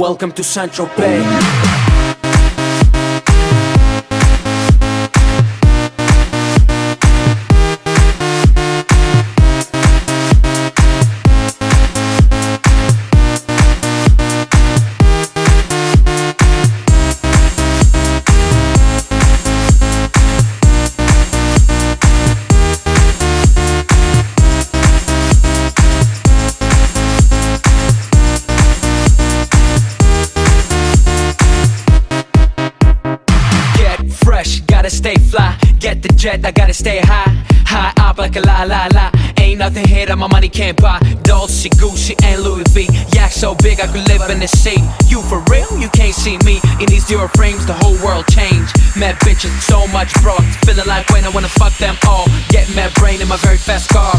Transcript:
Welcome to Central Bay. Gotta stay fly, get the jet, I gotta stay high. High up like a la la la. Ain't nothing here that my money can't buy. Dolce, Gucci and Louis V. Yak so big I could live in the sea. You for real? You can't see me. In these Enduro frames the whole world changed. Mad bitches, so much broad. Feeling like when I wanna fuck them all. Get mad brain in my very fast car.